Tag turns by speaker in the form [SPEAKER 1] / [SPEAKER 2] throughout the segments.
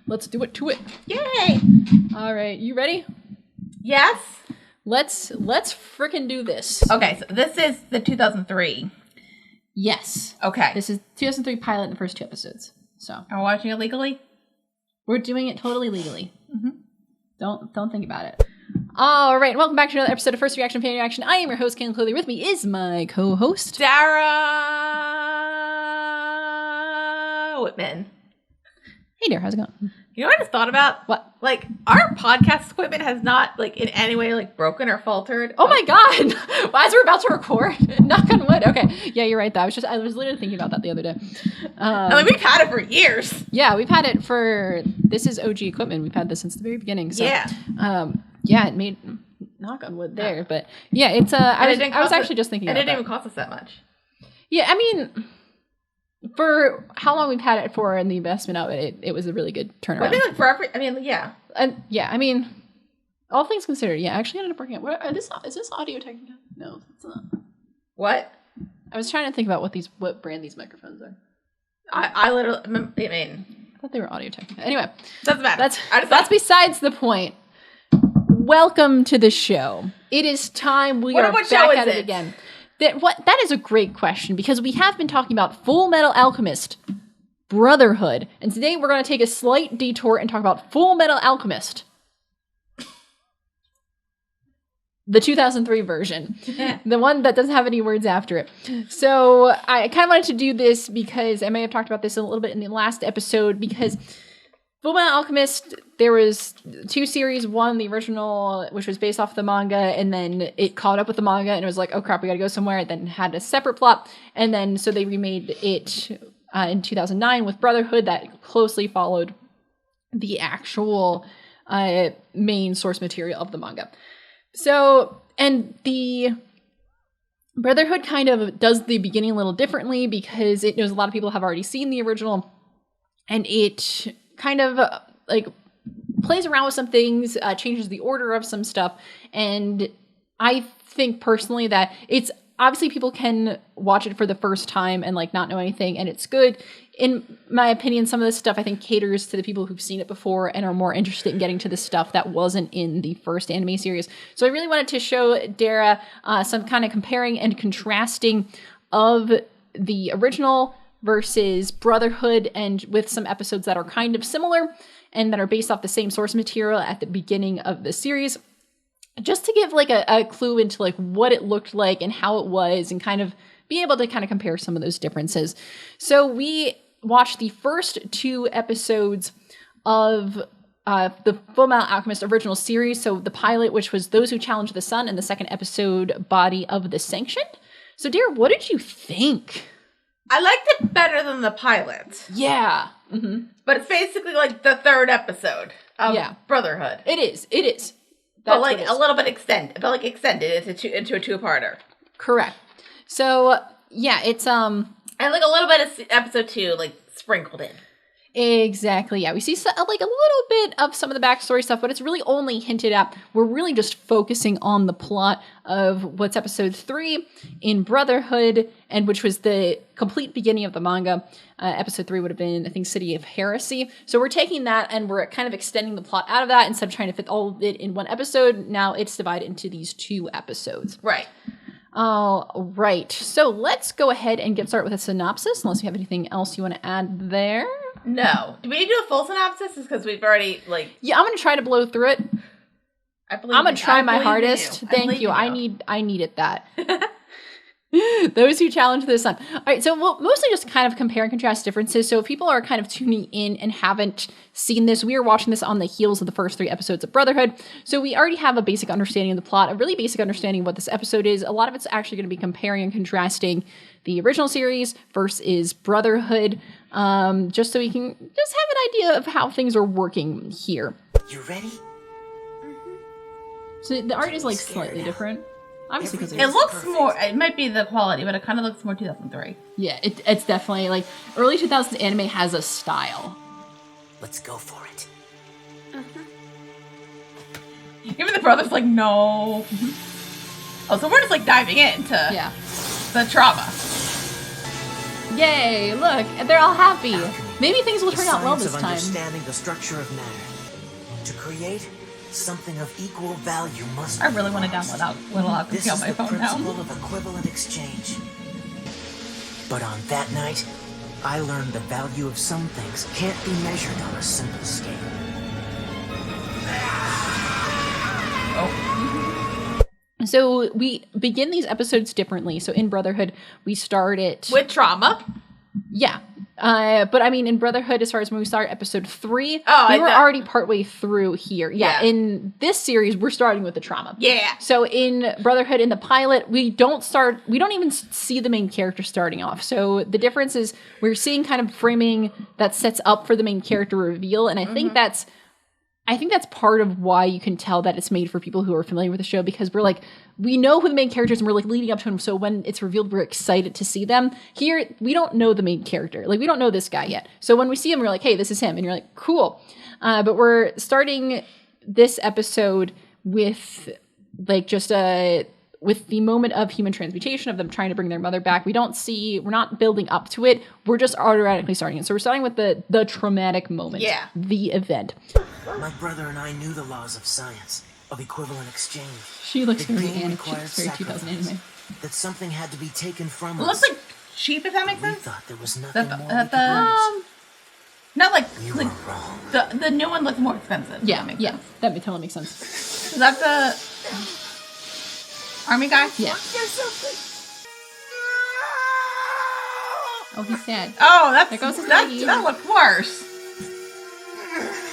[SPEAKER 1] Let's do it to it.
[SPEAKER 2] Yay!
[SPEAKER 1] All right, you ready?
[SPEAKER 2] Yes.
[SPEAKER 1] Let's frickin' do this.
[SPEAKER 2] Okay, so this is the 2003.
[SPEAKER 1] Yes.
[SPEAKER 2] Okay.
[SPEAKER 1] This is 2003 pilot in the first 2 episodes. So
[SPEAKER 2] Are we watching it legally?
[SPEAKER 1] we're doing it totally legally. Mm-hmm. Don't think about it. All right, welcome back to another episode of First Reaction Fan Reaction. I am your host, Cailin. Clearly with me is my co-host,
[SPEAKER 2] Dara Whitman.
[SPEAKER 1] Hey there, how's it going?
[SPEAKER 2] You know what I just thought about?
[SPEAKER 1] What?
[SPEAKER 2] Like, our podcast equipment has not, like, in any way, like, broken or faltered.
[SPEAKER 1] Oh my god! As we're about to record, knock on wood. Okay, yeah, you're right. Though I was literally thinking about that the other day.
[SPEAKER 2] I mean, we've had it for years.
[SPEAKER 1] Yeah, we've had it for. This is OG equipment. We've had this since the very beginning. So,
[SPEAKER 2] yeah.
[SPEAKER 1] Yeah, it made knock on wood there, but yeah, it's. I was actually just thinking.
[SPEAKER 2] It
[SPEAKER 1] about
[SPEAKER 2] didn't
[SPEAKER 1] that.
[SPEAKER 2] even cost us that much.
[SPEAKER 1] Yeah, I mean, for how long we've had it for and the investment of it, it was a really good turnaround.
[SPEAKER 2] Well, I think like for every. I mean, yeah.
[SPEAKER 1] And yeah, I mean, all things considered, yeah, I actually ended up working. What is this Audio Technica? No, it's not.
[SPEAKER 2] What?
[SPEAKER 1] I was trying to think about what brand these microphones are.
[SPEAKER 2] I literally. I mean,
[SPEAKER 1] I thought they were Audio Technica. Anyway,
[SPEAKER 2] doesn't matter.
[SPEAKER 1] That's besides the point. Welcome to the show. It is time we are back at it again. That is a great question because we have been talking about Fullmetal Alchemist, Brotherhood, and today we're going to take a slight detour and talk about Fullmetal Alchemist, the 2003 version, the one that doesn't have any words after it. So I kind of wanted to do this because I may have talked about this a little bit in the last episode because Fullmetal Alchemist, there was 2 series. One, the original, which was based off the manga, and then it caught up with the manga, and it was like, oh crap, we gotta go somewhere. It then had a separate plot, and then so they remade it in 2009 with Brotherhood that closely followed the actual main source material of the manga. So, and the Brotherhood kind of does the beginning a little differently because it knows a lot of people have already seen the original, and it kind of like plays around with some things, changes the order of some stuff. And I think personally that it's obviously people can watch it for the first time and like not know anything, and it's good. In my opinion, some of this stuff I think caters to the people who've seen it before and are more interested in getting to the stuff that wasn't in the first anime series. So I really wanted to show Dara some kind of comparing and contrasting of the original versus Brotherhood, and with some episodes that are kind of similar and that are based off the same source material at the beginning of the series, just to give like a clue into like what it looked like and how it was, and kind of be able to kind of compare some of those differences. So we watched the first 2 episodes of the Fullmetal Alchemist original series. So the pilot, which was Those Who Challenge the Sun, and the second episode, Body of the Sanctioned. So Dara, what did you think?
[SPEAKER 2] I liked it better than the pilot.
[SPEAKER 1] Yeah. Mm-hmm.
[SPEAKER 2] But it's basically like the 3rd episode of Brotherhood.
[SPEAKER 1] It is. That's
[SPEAKER 2] but like a little bit extended. But like extended into a 2-parter. Correct.
[SPEAKER 1] So yeah, it's
[SPEAKER 2] and like a little bit of episode 2 like sprinkled in.
[SPEAKER 1] Exactly. Yeah, we see like a little bit of some of the backstory stuff, but it's really only hinted at. We're really just focusing on the plot of what's episode 3 in Brotherhood, and which was the complete beginning of the manga. Episode 3 would have been, I think, City of Heresy. So we're taking that and we're kind of extending the plot out of that instead of trying to fit all of it in one episode. Now it's divided into these 2 episodes.
[SPEAKER 2] Right.
[SPEAKER 1] All right. So let's go ahead and get started with a synopsis, unless you have anything else you want to add there.
[SPEAKER 2] No. Do we need to do a full synopsis? Because we've already, like...
[SPEAKER 1] Yeah, I'm going to try to blow through it. I'm going to try my hardest. Thank you. I needed that. Those Who Challenge the Sun. All right, so we'll mostly just kind of compare and contrast differences. So if people are kind of tuning in and haven't seen this, we are watching this on the heels of the first 3 episodes of Brotherhood. So we already have a basic understanding of the plot, a really basic understanding of what this episode is. A lot of it's actually going to be comparing and contrasting the original series versus Brotherhood, just so we can just have an idea of how things are working here.
[SPEAKER 3] You ready?
[SPEAKER 1] So the art is like slightly different. Obviously, because
[SPEAKER 2] it looks more. It might be the quality, but it kind of looks more 2003.
[SPEAKER 1] Yeah, it's definitely like early 2000s anime has a style.
[SPEAKER 3] Let's go for it.
[SPEAKER 2] Even the brother's like, no. Oh, so we're just like diving into the trauma.
[SPEAKER 1] Yay! Look, they're all happy.
[SPEAKER 3] Alchemy
[SPEAKER 1] Maybe things will
[SPEAKER 3] The
[SPEAKER 1] turn out well
[SPEAKER 3] science
[SPEAKER 1] this
[SPEAKER 3] of
[SPEAKER 1] time.
[SPEAKER 3] understanding the structure of matter. To create something of equal value must
[SPEAKER 2] I really want to download out Little
[SPEAKER 3] This
[SPEAKER 2] Alchemy on
[SPEAKER 3] is
[SPEAKER 2] my
[SPEAKER 3] the
[SPEAKER 2] phone now.
[SPEAKER 3] principle of equivalent exchange. But on that night, I learned the value of some things can't be measured on a simple scale.
[SPEAKER 1] So we begin these episodes differently. So in Brotherhood, we start it...
[SPEAKER 2] With trauma.
[SPEAKER 1] Yeah. But I mean, in Brotherhood, as far as when we start episode 3,
[SPEAKER 2] Oh,
[SPEAKER 1] we were already partway through here. Yeah,
[SPEAKER 2] Yeah.
[SPEAKER 1] in this series, we're starting with the trauma.
[SPEAKER 2] Yeah.
[SPEAKER 1] So in Brotherhood, in the pilot, we don't even see the main character starting off. So the difference is we're seeing kind of framing that sets up for the main character reveal. And I think that's part of why you can tell that it's made for people who are familiar with the show, because we know who the main character is and we're like leading up to him. So when it's revealed, we're excited to see them. Here, we don't know the main character. Like, we don't know this guy yet. So when we see him, we're like, hey, this is him. And you're like, cool. But we're starting this episode with with the moment of human transmutation, of them trying to bring their mother back. We're not building up to it. We're just automatically starting it. So we're starting with the traumatic moment.
[SPEAKER 2] Yeah.
[SPEAKER 1] The event.
[SPEAKER 3] My brother and I knew the laws of science, of equivalent exchange.
[SPEAKER 1] She looks
[SPEAKER 3] The
[SPEAKER 1] very
[SPEAKER 3] game
[SPEAKER 1] anime.
[SPEAKER 3] required
[SPEAKER 1] She's very 2000 anime.
[SPEAKER 3] sacrifice, that something had to be taken from
[SPEAKER 2] It
[SPEAKER 3] us.
[SPEAKER 2] looks like cheap, if that makes
[SPEAKER 3] We
[SPEAKER 2] sense.
[SPEAKER 3] thought there was nothing
[SPEAKER 2] That
[SPEAKER 3] more
[SPEAKER 2] the,
[SPEAKER 3] we could lose.
[SPEAKER 2] not like
[SPEAKER 3] You
[SPEAKER 2] like
[SPEAKER 3] were wrong.
[SPEAKER 2] the new one looks more expensive. if
[SPEAKER 1] Yeah,
[SPEAKER 2] that makes
[SPEAKER 1] yeah.
[SPEAKER 2] sense.
[SPEAKER 1] That totally makes sense.
[SPEAKER 2] Is that the army guy?
[SPEAKER 1] Yeah.
[SPEAKER 3] There's something.
[SPEAKER 1] Oh, he's sad.
[SPEAKER 2] Oh, that's
[SPEAKER 1] There goes his
[SPEAKER 2] that.
[SPEAKER 1] lady.
[SPEAKER 2] That looked worse.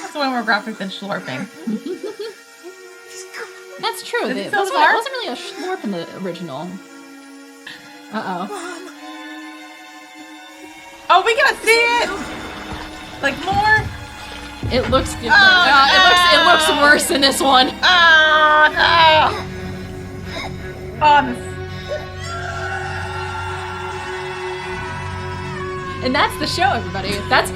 [SPEAKER 2] That's way more graphic than slurping.
[SPEAKER 1] That's true.
[SPEAKER 2] Is
[SPEAKER 1] It
[SPEAKER 2] it so
[SPEAKER 1] wasn't,
[SPEAKER 2] far?
[SPEAKER 1] wasn't really a slurp in the original. Uh-oh.
[SPEAKER 2] Oh, we gotta see it. Like more.
[SPEAKER 1] It looks different.
[SPEAKER 2] Oh,
[SPEAKER 1] It looks worse in this one.
[SPEAKER 2] Oh no. Oh, this.
[SPEAKER 1] And that's the show, everybody. That's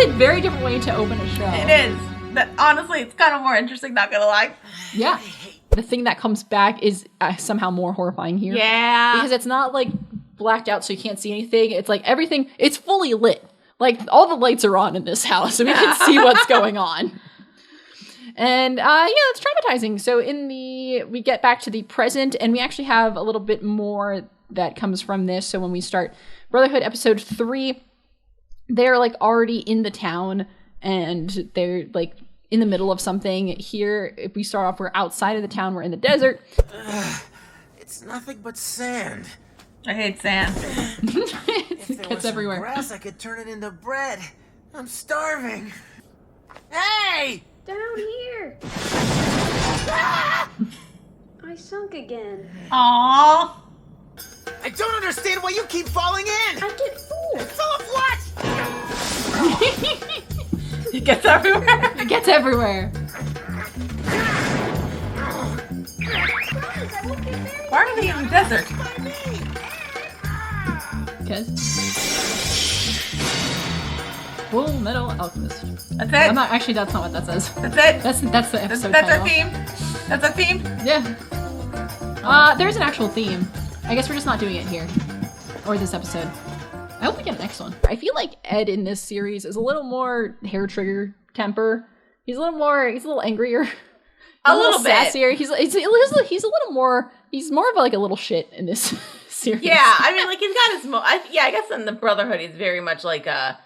[SPEAKER 1] a very different way to open a show.
[SPEAKER 2] It is. But honestly, it's kind of more interesting. Not gonna lie.
[SPEAKER 1] Yeah. The thing that comes back is somehow more horrifying here.
[SPEAKER 2] Yeah.
[SPEAKER 1] Because it's not like blacked out so you can't see anything. It's like everything, it's fully lit. Like all the lights are on in this house so we can see what's going on. And yeah, it's traumatizing. So we get back to the present and we actually have a little bit more that comes from this. So when we start Brotherhood episode 3, they're like already in the town and they're like in the middle of something. Here, if we start off, we're outside of the town, we're in the desert.
[SPEAKER 3] It's nothing but sand.
[SPEAKER 2] I hate sand.
[SPEAKER 3] If there
[SPEAKER 1] It's
[SPEAKER 3] was some
[SPEAKER 1] everywhere.
[SPEAKER 3] grass, I could turn it into bread. I'm starving. Hey!
[SPEAKER 4] Down here! I sunk again.
[SPEAKER 2] Aww.
[SPEAKER 3] I don't understand why you keep falling in!
[SPEAKER 4] I get fooled!
[SPEAKER 3] Full of what?
[SPEAKER 2] It gets everywhere.
[SPEAKER 1] It gets everywhere.
[SPEAKER 2] Why are they in the desert?
[SPEAKER 1] Because Fullmetal Alchemist.
[SPEAKER 2] That's it.
[SPEAKER 1] I'm not actually. That's not what that says.
[SPEAKER 2] That's it.
[SPEAKER 1] That's the
[SPEAKER 2] That's
[SPEAKER 1] episode
[SPEAKER 2] our
[SPEAKER 1] title.
[SPEAKER 2] theme. That's our theme.
[SPEAKER 1] Yeah. There's an actual theme. I guess we're just not doing it here or this episode. I hope we get an next one. I feel like Ed in this series is a little more hair trigger temper. He's a little angrier.
[SPEAKER 2] A little bit.
[SPEAKER 1] sassier. He's a little more. He's more of like a little shit in this series.
[SPEAKER 2] Yeah, I mean, like he's got his. I guess in the Brotherhood, he's very much like a.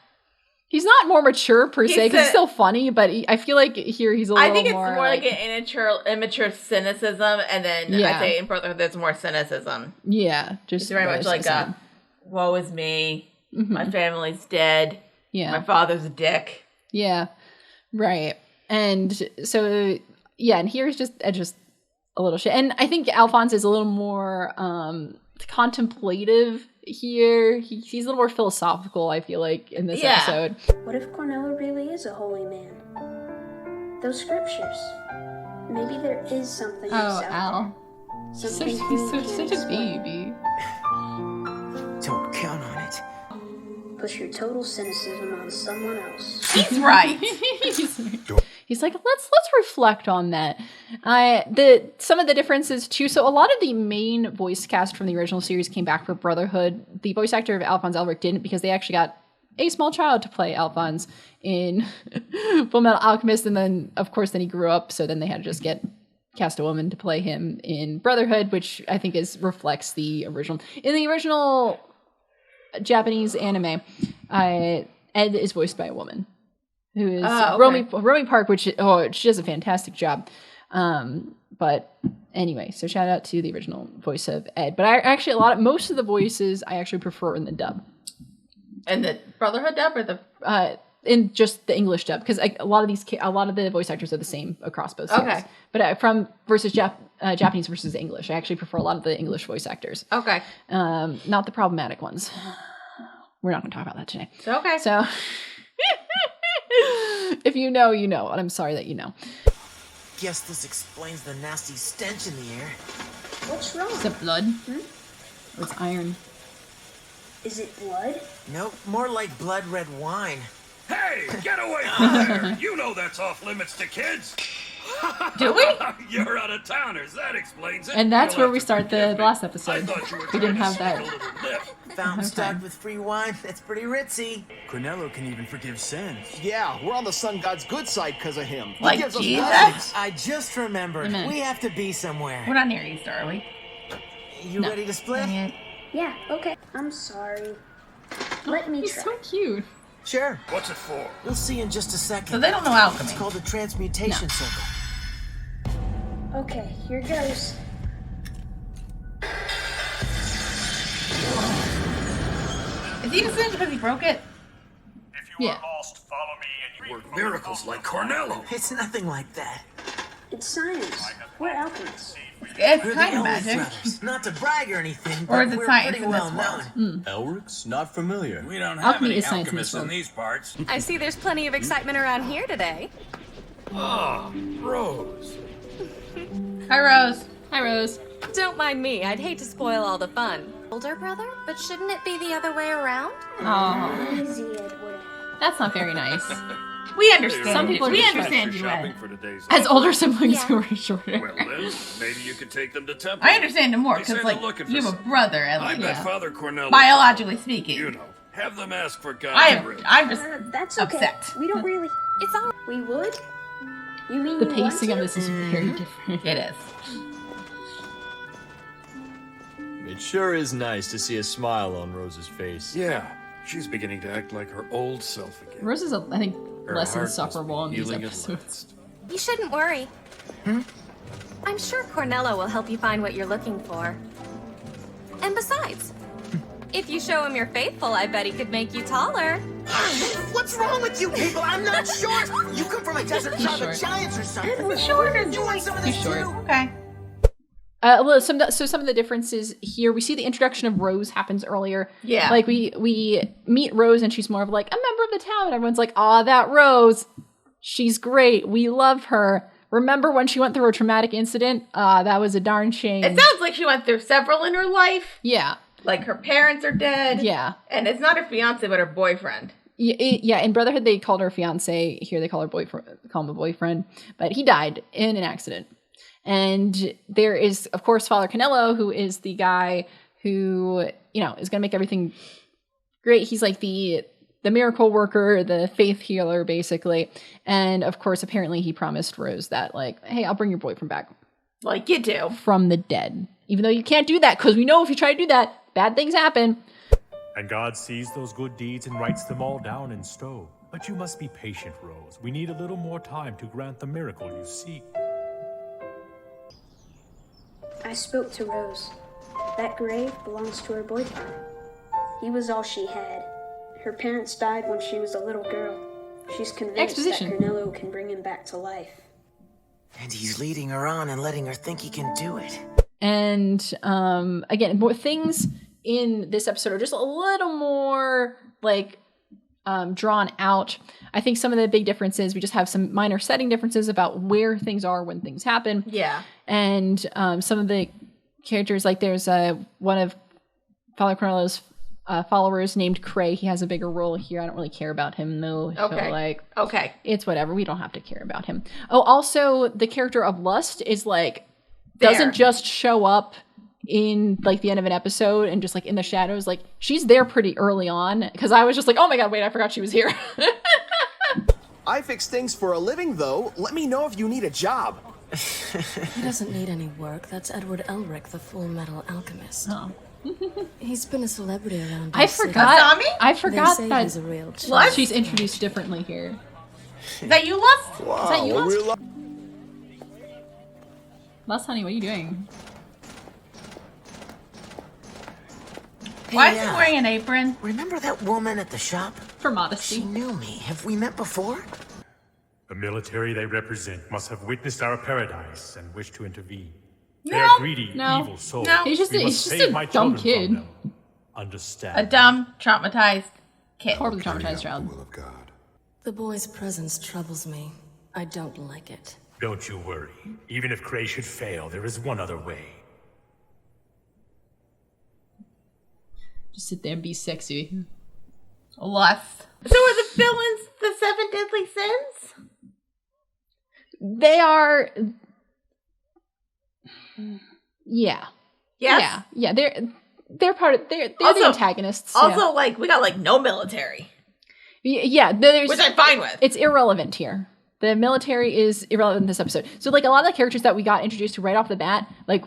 [SPEAKER 1] He's not more mature per se,
[SPEAKER 2] He's
[SPEAKER 1] because he's still funny, but I feel like here he's a little
[SPEAKER 2] I think it's
[SPEAKER 1] more
[SPEAKER 2] more like an immature cynicism, and then
[SPEAKER 1] Yeah.
[SPEAKER 2] I'd say in Brotherhood, there's more cynicism.
[SPEAKER 1] Yeah, just
[SPEAKER 2] It's very much like a, woe is me, my family's dead,
[SPEAKER 1] yeah,
[SPEAKER 2] my father's a dick.
[SPEAKER 1] yeah, right. And so yeah, and here's just a little shit. And I think Alphonse is a little more contemplative here. He's a little more philosophical, I feel like, in this episode.
[SPEAKER 4] What if Cornella really is a holy man? Those scriptures. Maybe there is something else
[SPEAKER 1] Oh,
[SPEAKER 4] out
[SPEAKER 1] Al.
[SPEAKER 4] there. Something you can't
[SPEAKER 1] Such a
[SPEAKER 4] explain.
[SPEAKER 1] baby.
[SPEAKER 3] Don't count on it.
[SPEAKER 4] Push your total cynicism on someone else.
[SPEAKER 2] He's right.
[SPEAKER 1] He's like, let's reflect on that. Some of the differences too. So a lot of the main voice cast from the original series came back for Brotherhood. The voice actor of Alphonse Elric didn't, because they actually got a small child to play Alphonse in Fullmetal Alchemist, and then of course then he grew up, so then they had to just cast a woman to play him in Brotherhood, which I think reflects the original. In the original Japanese anime, Ed is voiced by a woman who is Romy Park, which she does a fantastic job. But anyway, so shout out to the original voice of Ed. But I actually most of the voices I actually prefer in the dub.
[SPEAKER 2] And the Brotherhood dub or the
[SPEAKER 1] in just the English dub, because a lot of the voice actors are the same across both series. Okay. But from versus Japanese versus English, I actually prefer a lot of the English voice actors.
[SPEAKER 2] Okay.
[SPEAKER 1] Not the problematic ones. We're not going to talk about that today.
[SPEAKER 2] Okay.
[SPEAKER 1] So if you know, you know, and I'm sorry that you know.
[SPEAKER 3] Guess this explains the nasty stench in the air.
[SPEAKER 4] What's wrong?
[SPEAKER 1] Is it blood? Or it's iron?
[SPEAKER 4] Is it blood?
[SPEAKER 3] Nope, more like blood red wine.
[SPEAKER 5] Hey, get away from there! You know that's off limits to kids.
[SPEAKER 2] Do we?
[SPEAKER 5] You're out of towners. That explains it.
[SPEAKER 1] And that's
[SPEAKER 5] You'll
[SPEAKER 1] where we start the last episode. We didn't have that.
[SPEAKER 3] Fountain stocked with free wine. That's pretty ritzy.
[SPEAKER 6] Cornello can even forgive sins.
[SPEAKER 7] Yeah, we're on the sun god's good side because of him. He
[SPEAKER 2] Like
[SPEAKER 7] gives us
[SPEAKER 2] Jesus?
[SPEAKER 7] blessings.
[SPEAKER 3] I just remembered.
[SPEAKER 1] Amen.
[SPEAKER 3] We have to be somewhere.
[SPEAKER 2] We're not near Easter, are we?
[SPEAKER 3] You ready to split?
[SPEAKER 4] Yeah, okay. I'm sorry. Let me
[SPEAKER 1] He's
[SPEAKER 4] try.
[SPEAKER 1] so cute.
[SPEAKER 3] Sure.
[SPEAKER 5] What's it for?
[SPEAKER 3] You'll see in just a second.
[SPEAKER 2] So they don't know alchemy.
[SPEAKER 3] It's called the transmutation circle.
[SPEAKER 4] Okay, here goes.
[SPEAKER 2] Is he just because he broke it?
[SPEAKER 5] If you
[SPEAKER 1] Yeah.
[SPEAKER 5] are lost, follow me and you work miracles like Cornello.
[SPEAKER 3] It's nothing like that.
[SPEAKER 4] It's science. We're alchemists.
[SPEAKER 2] It's
[SPEAKER 3] We're
[SPEAKER 2] kind
[SPEAKER 3] the
[SPEAKER 2] of
[SPEAKER 3] Ellis
[SPEAKER 2] magic.
[SPEAKER 3] brothers. Not to brag or anything,
[SPEAKER 2] Or
[SPEAKER 3] but
[SPEAKER 2] is it
[SPEAKER 3] we're
[SPEAKER 2] science
[SPEAKER 3] pretty
[SPEAKER 2] in this
[SPEAKER 3] well
[SPEAKER 2] world?
[SPEAKER 3] known.
[SPEAKER 6] Elric's not familiar.
[SPEAKER 5] We don't have
[SPEAKER 1] Alchemy
[SPEAKER 5] any
[SPEAKER 1] is science in
[SPEAKER 5] alchemists
[SPEAKER 1] this
[SPEAKER 5] in
[SPEAKER 1] world.
[SPEAKER 5] these parts.
[SPEAKER 8] I see there's plenty of excitement around here today.
[SPEAKER 5] Oh, Rose.
[SPEAKER 2] Hi, Rose.
[SPEAKER 1] Hi, Rose.
[SPEAKER 8] Don't mind me, I'd hate to spoil all the fun. Older brother? But shouldn't it be the other way around?
[SPEAKER 1] Oh,
[SPEAKER 4] Easy, Edward.
[SPEAKER 1] that's not very nice.
[SPEAKER 2] We understand.
[SPEAKER 1] Some people are
[SPEAKER 2] we
[SPEAKER 1] just
[SPEAKER 2] understand you,
[SPEAKER 5] shopping
[SPEAKER 2] Ed.
[SPEAKER 5] for today's
[SPEAKER 1] As older siblings
[SPEAKER 8] Yeah.
[SPEAKER 1] who are shorter.
[SPEAKER 5] Well then, maybe you could take them to temple.
[SPEAKER 2] I understand him more
[SPEAKER 5] They say
[SPEAKER 2] because,
[SPEAKER 5] they're
[SPEAKER 2] like,
[SPEAKER 5] looking for
[SPEAKER 2] you have a
[SPEAKER 5] something.
[SPEAKER 2] brother, at
[SPEAKER 5] I
[SPEAKER 2] least.
[SPEAKER 5] bet Father Cornello.
[SPEAKER 2] Biologically speaking.
[SPEAKER 5] You know, have them ask for God's
[SPEAKER 2] I'm
[SPEAKER 5] grace.
[SPEAKER 2] just
[SPEAKER 4] That's okay.
[SPEAKER 2] upset.
[SPEAKER 4] We don't really.
[SPEAKER 8] It's all
[SPEAKER 4] We would? You mean
[SPEAKER 1] The
[SPEAKER 4] you want
[SPEAKER 1] pacing
[SPEAKER 4] to?
[SPEAKER 1] of this is very different.
[SPEAKER 2] It is.
[SPEAKER 6] It sure is nice to see a smile on Rose's face.
[SPEAKER 5] Yeah, she's beginning to act like her old self again.
[SPEAKER 1] Rose is, I think,
[SPEAKER 5] Her
[SPEAKER 1] less
[SPEAKER 5] heart must
[SPEAKER 1] insufferable in
[SPEAKER 5] be
[SPEAKER 1] these
[SPEAKER 5] healing at
[SPEAKER 1] episodes.
[SPEAKER 5] last.
[SPEAKER 8] You shouldn't worry. I'm sure Cornello will help you find what you're looking for. And besides, if you show him you're faithful, I bet he could make you taller.
[SPEAKER 3] What's wrong with you people? I'm not short. You come from a desert tribe
[SPEAKER 1] short.
[SPEAKER 3] of giants or something.
[SPEAKER 2] Shorter.
[SPEAKER 3] You want some of
[SPEAKER 1] He's
[SPEAKER 3] this
[SPEAKER 1] short.
[SPEAKER 3] too?
[SPEAKER 2] Okay.
[SPEAKER 1] Some of the differences here, we see the introduction of Rose happens earlier.
[SPEAKER 2] Yeah.
[SPEAKER 1] Like we meet Rose and she's more of like a member of the town. And everyone's like, "Aw, that Rose, she's great. We love her. Remember when she went through a traumatic incident? That was a darn shame."
[SPEAKER 2] It sounds like she went through several in her life.
[SPEAKER 1] Yeah,
[SPEAKER 2] Like her parents are dead.
[SPEAKER 1] yeah.
[SPEAKER 2] And it's not her fiance, but her boyfriend.
[SPEAKER 1] Yeah, in Brotherhood they called her fiance. Here they call her call him a boyfriend. But he died in an accident. And there is, of course, Father Canello, who is the guy who, is going to make everything great. He's like the miracle worker, the faith healer, basically. And of course, apparently he promised Rose that, like, hey, I'll bring your boyfriend back
[SPEAKER 2] Like you do.
[SPEAKER 1] from the dead. Even though you can't do that, because we know if you try to do that, bad things happen.
[SPEAKER 9] And God sees those good deeds and writes them all down in stone. But you must be patient, Rose. We need a little more time to grant the miracle you seek.
[SPEAKER 4] I spoke to Rose. That grave belongs to her boyfriend. He was all she had. Her parents died when she was a little girl. She's convinced
[SPEAKER 1] Exposition.
[SPEAKER 4] that Cornello can bring him back to life.
[SPEAKER 3] And he's leading her on and letting her think he can do it.
[SPEAKER 1] And again, more things in this episode are just a little more like drawn out. I think some of the big differences, we just have some minor setting differences about where things are when things happen.
[SPEAKER 2] Yeah.
[SPEAKER 1] And some of the characters, like there's one of Father Cornello's followers named Cray. He has a bigger role here. I don't really care about him though.
[SPEAKER 2] Okay.
[SPEAKER 1] So,
[SPEAKER 2] Okay.
[SPEAKER 1] it's whatever. We don't have to care about him. Oh, also the character of Lust is like doesn't just show up in like the end of an episode and just like in the shadows, like she's there pretty early on, because I was just like, oh my god, wait, I forgot she was here.
[SPEAKER 7] I fix things for a living, though. Let me know if you need a job.
[SPEAKER 10] He doesn't need any work. That's Edward Elric, the Fullmetal Alchemist.
[SPEAKER 1] Oh.
[SPEAKER 10] He's been a celebrity around.
[SPEAKER 1] I forgot
[SPEAKER 10] They say
[SPEAKER 1] that
[SPEAKER 10] he's a real
[SPEAKER 1] she's introduced differently here.
[SPEAKER 2] Is that you, Lust?
[SPEAKER 7] Wow,
[SPEAKER 1] Is that you,
[SPEAKER 7] what
[SPEAKER 1] Lust? Lust, honey, what are you doing?
[SPEAKER 2] Why is he wearing an apron?
[SPEAKER 3] Remember that woman at the shop?
[SPEAKER 1] For modesty.
[SPEAKER 3] She knew me. Have we met before?
[SPEAKER 9] The military they represent must have witnessed our paradise and wish to intervene.
[SPEAKER 2] No.
[SPEAKER 9] They are greedy,
[SPEAKER 1] No.
[SPEAKER 9] evil souls.
[SPEAKER 2] No.
[SPEAKER 1] He's just
[SPEAKER 9] We
[SPEAKER 1] a-
[SPEAKER 9] must
[SPEAKER 1] he's just
[SPEAKER 9] save
[SPEAKER 1] a
[SPEAKER 9] my
[SPEAKER 1] dumb
[SPEAKER 9] children from
[SPEAKER 1] kid.
[SPEAKER 9] them. Understand.
[SPEAKER 2] A dumb, traumatized kid.
[SPEAKER 1] Horribly traumatized child.
[SPEAKER 10] The boy's presence troubles me. I don't like it.
[SPEAKER 9] Don't you worry. Even if Cray should fail, there is one other way.
[SPEAKER 1] Just sit there and be sexy.
[SPEAKER 2] Lust. So are the villains the 7 deadly sins?
[SPEAKER 1] They are. Yeah.
[SPEAKER 2] Yes?
[SPEAKER 1] Yeah. They're part of. They're
[SPEAKER 2] Also-
[SPEAKER 1] the antagonists.
[SPEAKER 2] Also, like, we got, like, no military.
[SPEAKER 1] Yeah. There's,
[SPEAKER 2] Which I'm fine with.
[SPEAKER 1] It's irrelevant here. The military is irrelevant in this episode. So, like, a lot of the characters that we got introduced to right off the bat, like,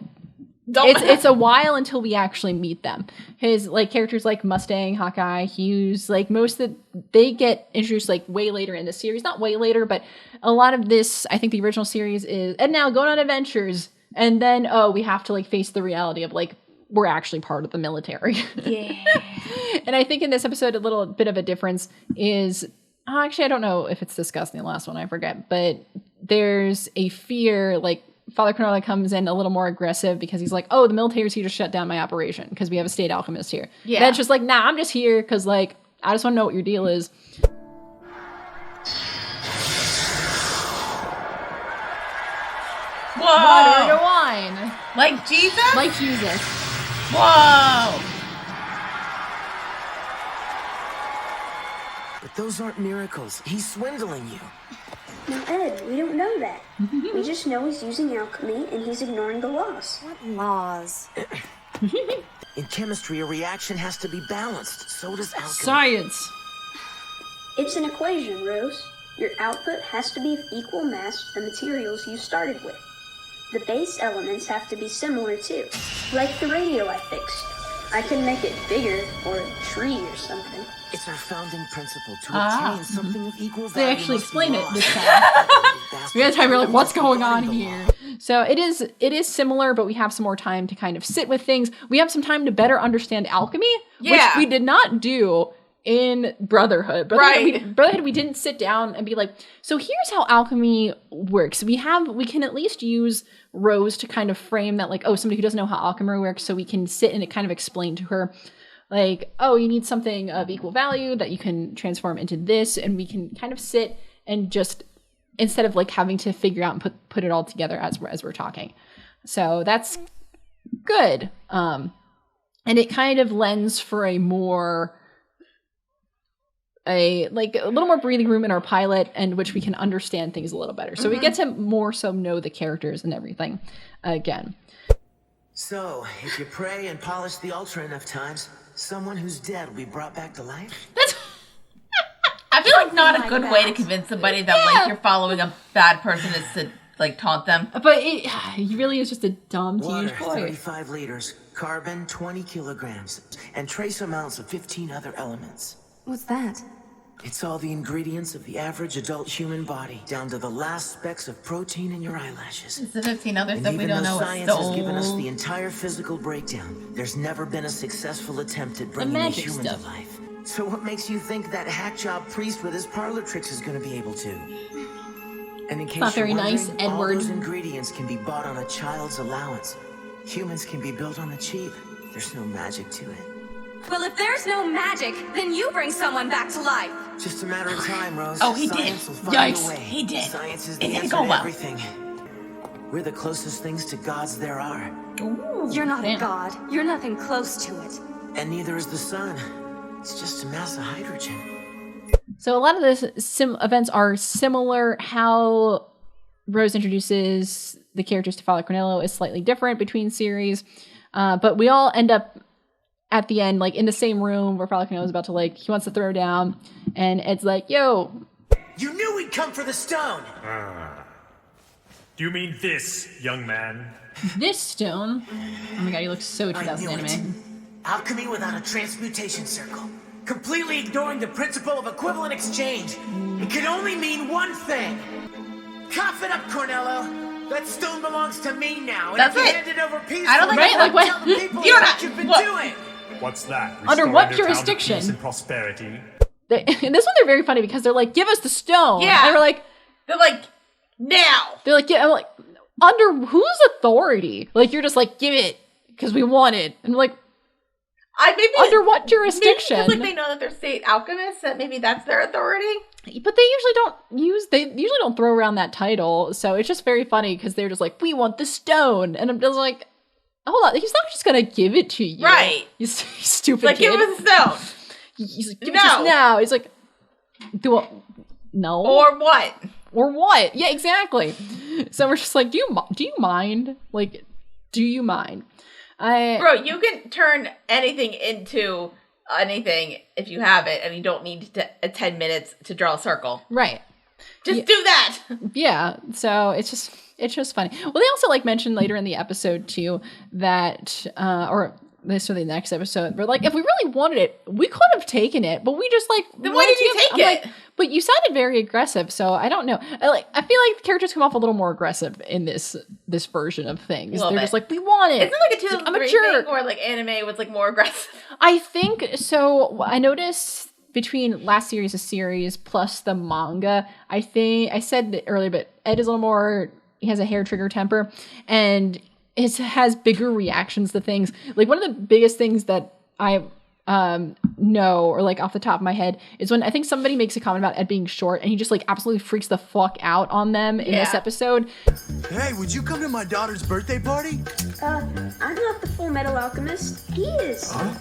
[SPEAKER 1] it's a while until we actually meet them. His like characters like Mustang, Hawkeye, Hughes, like most of they get introduced like way later in the series. Not way later, but a lot of this, I think the original series is, and now going on adventures, and then we have to like face the reality of like we're actually part of the military.
[SPEAKER 4] Yeah.
[SPEAKER 1] And I think in this episode a little bit of a difference is actually I don't know if it's discussed in the last one, I forget, but there's a fear like Father Cornelio comes in a little more aggressive because he's like, oh, the military's here to shut down my operation because we have a state alchemist here.
[SPEAKER 2] Yeah.
[SPEAKER 1] And it's just like, nah, I'm just here because, like, I just want to know what your deal is.
[SPEAKER 2] Whoa!
[SPEAKER 1] Water to wine.
[SPEAKER 2] Like Jesus?
[SPEAKER 1] Like Jesus.
[SPEAKER 2] Whoa!
[SPEAKER 3] But those aren't miracles. He's swindling you.
[SPEAKER 4] Now, Ed, we don't know that. We just know he's using alchemy and he's ignoring the laws.
[SPEAKER 8] What laws?
[SPEAKER 3] In chemistry, a reaction has to be balanced. So does alchemy.
[SPEAKER 1] Science.
[SPEAKER 4] It's an equation, Rose. Your output has to be of equal mass to the materials you started with. The base elements have to be similar too. Like the radio I fixed. I can make it bigger, or a tree or something.
[SPEAKER 3] It's our founding principle to obtain something of equal value.
[SPEAKER 1] They actually
[SPEAKER 3] must be
[SPEAKER 1] explain it
[SPEAKER 3] lost.
[SPEAKER 1] this time. We had time, we're like, what's going on here? So it is similar, but we have some more time to kind of sit with things. We have some time to better understand alchemy, which
[SPEAKER 2] Yeah.
[SPEAKER 1] we did not do in Brotherhood. Brotherhood, we didn't sit down and be like, so here's how alchemy works. We can at least use Rose to kind of frame that, like, oh, somebody who doesn't know how alchemy works, so we can sit and kind of explain to her, like, oh, you need something of equal value that you can transform into this, and we can kind of sit and just, instead of like having to figure out and put it all together as we're talking. So that's good. And it kind of lends for a little more breathing room in our pilot, and which we can understand things a little better. So we get to more so know the characters and everything again.
[SPEAKER 3] So, if you pray and polish the altar enough times, someone who's dead will be brought back to life?
[SPEAKER 2] I feel like not a good way to convince somebody that like you're following a bad person is to like taunt them.
[SPEAKER 1] But he really is just a dumb teenage
[SPEAKER 3] Water,
[SPEAKER 1] boy.
[SPEAKER 3] 35 liters. Carbon, 20 kilograms. And trace amounts of 15 other elements.
[SPEAKER 10] What's that?
[SPEAKER 3] It's all the ingredients of the average adult human body, down to the last specks of protein in your eyelashes.
[SPEAKER 2] It's the 15 other
[SPEAKER 3] And
[SPEAKER 2] stuff we
[SPEAKER 3] even
[SPEAKER 2] don't
[SPEAKER 3] though
[SPEAKER 2] know.
[SPEAKER 3] science has given us the entire physical breakdown, there's never been a successful attempt at bringing a
[SPEAKER 1] magic
[SPEAKER 3] human
[SPEAKER 1] stuff.
[SPEAKER 3] to life. So what makes you think that hack job priest with his parlor tricks is going to be able to? And in case
[SPEAKER 1] Not very
[SPEAKER 3] you're
[SPEAKER 1] nice,
[SPEAKER 3] wondering, all
[SPEAKER 1] Edward.
[SPEAKER 3] those ingredients can be bought on a child's allowance. Humans can be built on the cheap. There's no magic to it.
[SPEAKER 8] Well, if there's no magic, then you bring someone back to life.
[SPEAKER 3] Just a matter of time, Rose.
[SPEAKER 2] Oh, he did.
[SPEAKER 3] Science will find
[SPEAKER 1] Yikes.
[SPEAKER 3] a way.
[SPEAKER 2] He did.
[SPEAKER 3] Science is the
[SPEAKER 2] It didn't
[SPEAKER 3] answer
[SPEAKER 2] go
[SPEAKER 3] to
[SPEAKER 2] well.
[SPEAKER 3] everything. We're the closest things to gods there are.
[SPEAKER 8] You're not
[SPEAKER 1] Damn.
[SPEAKER 8] a god. You're nothing close to it.
[SPEAKER 3] And neither is the sun. It's just a mass of hydrogen.
[SPEAKER 1] So a lot of the events are similar. How Rose introduces the characters to Father Cornelio is slightly different between series. But we all end up at the end, like in the same room where Falcon is about to he wants to throw down, and Ed's like, "Yo,
[SPEAKER 3] You knew we'd come for the stone.
[SPEAKER 9] Do you mean this, young man?
[SPEAKER 1] this stone." Oh my god, he looks so 2000
[SPEAKER 3] I knew it.
[SPEAKER 1] anime.
[SPEAKER 3] Alchemy without a transmutation circle. Completely ignoring the principle of equivalent exchange. It can only mean one thing. Cough it up, Cornello. That stone belongs to me now. And
[SPEAKER 2] That's
[SPEAKER 3] if you
[SPEAKER 2] it.
[SPEAKER 3] hand it over peacefully,
[SPEAKER 2] I don't think
[SPEAKER 1] Right? Like, what?
[SPEAKER 3] tell the people
[SPEAKER 2] You don't
[SPEAKER 3] what
[SPEAKER 2] have-
[SPEAKER 3] you've been
[SPEAKER 2] what?
[SPEAKER 3] doing.
[SPEAKER 9] What's that?
[SPEAKER 1] Under
[SPEAKER 9] Restoring
[SPEAKER 1] what
[SPEAKER 9] their town to
[SPEAKER 1] jurisdiction?
[SPEAKER 9] peace and prosperity.
[SPEAKER 1] In this one, they're very funny because they're like, "Give us the stone."
[SPEAKER 2] Yeah.
[SPEAKER 1] And we're like,
[SPEAKER 2] They're like, now.
[SPEAKER 1] they're like, "Yeah." I'm like, under whose authority? Like, you're just like, "Give it because we want it," and like,
[SPEAKER 2] Maybe
[SPEAKER 1] under what
[SPEAKER 2] maybe
[SPEAKER 1] jurisdiction?
[SPEAKER 2] because, like, they know that they're state alchemists, that maybe that's their authority.
[SPEAKER 1] But they usually don't throw around that title, so it's just very funny because they're just like, "We want the stone," and I'm just like, hold on, he's not just gonna give it to you,
[SPEAKER 2] Right.
[SPEAKER 1] You stupid
[SPEAKER 2] Like,
[SPEAKER 1] kid.
[SPEAKER 2] give us a stone.
[SPEAKER 1] He's like, "Give it to us
[SPEAKER 2] No.
[SPEAKER 1] now." He's like, no,
[SPEAKER 2] Or what?
[SPEAKER 1] or what? Yeah, exactly. So we're just like, do you mind? Like, do you mind?
[SPEAKER 2] Bro, you can turn anything into anything if you have it, and you don't need 10 minutes to draw a circle.
[SPEAKER 1] Right.
[SPEAKER 2] Just do that.
[SPEAKER 1] Yeah. So it's just funny. Well, they also mentioned later in the episode too that or this or the next episode, but if we really wanted it, we could have taken it, but we just
[SPEAKER 2] Then why did you take it?
[SPEAKER 1] But you sounded very aggressive, so I don't know. I feel like the characters come off a little more aggressive in this version of things. They're just like, we want it.
[SPEAKER 2] Isn't it like a 2003
[SPEAKER 1] I'm a jerk.
[SPEAKER 2] thing where anime was more aggressive?
[SPEAKER 1] I think so. I noticed between last series plus the manga, I think I said it earlier, but Ed is a little more. He has a hair trigger temper, and it has bigger reactions to things. One of the biggest things that I know, or off the top of my head, is when I think somebody makes a comment about Ed being short, and he just absolutely freaks the fuck out on them in this episode.
[SPEAKER 7] Hey, would you come to my daughter's birthday party?
[SPEAKER 4] I'm not the Fullmetal Alchemist. He is.
[SPEAKER 7] Huh?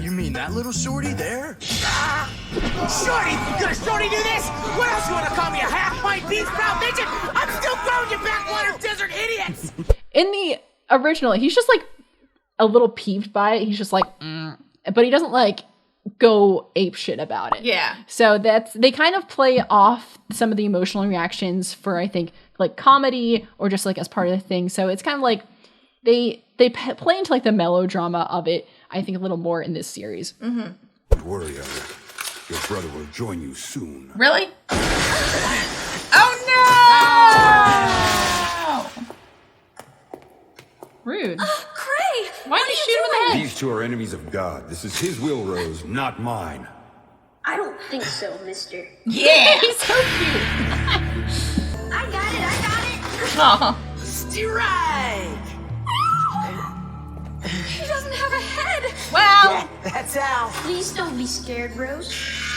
[SPEAKER 7] You mean that little shorty there?
[SPEAKER 3] Shorty! Gonna Shorty do this? What else you wanna call me, a half-pint beef sprout midget? I'm still growing, you backwater desert idiots!
[SPEAKER 1] In the original, he's just a little peeved by it. He's just but he doesn't go ape shit about it.
[SPEAKER 2] Yeah.
[SPEAKER 1] So they kind of play off some of the emotional reactions for, I think, comedy or just as part of the thing. So it's kind of they play into the melodrama of it, I think, a little more in this series.
[SPEAKER 2] Mm-hmm.
[SPEAKER 5] Don't worry, Eric. Your brother will join you soon.
[SPEAKER 2] Really? Oh no!
[SPEAKER 1] Rude.
[SPEAKER 8] Cray!
[SPEAKER 1] Why did you shoot him in the head?
[SPEAKER 5] These two are enemies of God. This is his will, Rose, not mine.
[SPEAKER 4] I don't think so, mister.
[SPEAKER 2] Yeah!
[SPEAKER 1] He's so cute.
[SPEAKER 4] I got it!
[SPEAKER 2] Oh.
[SPEAKER 3] Strike!
[SPEAKER 8] He doesn't have a head!
[SPEAKER 2] Well,
[SPEAKER 3] That's how.
[SPEAKER 4] Please don't be scared, Rose.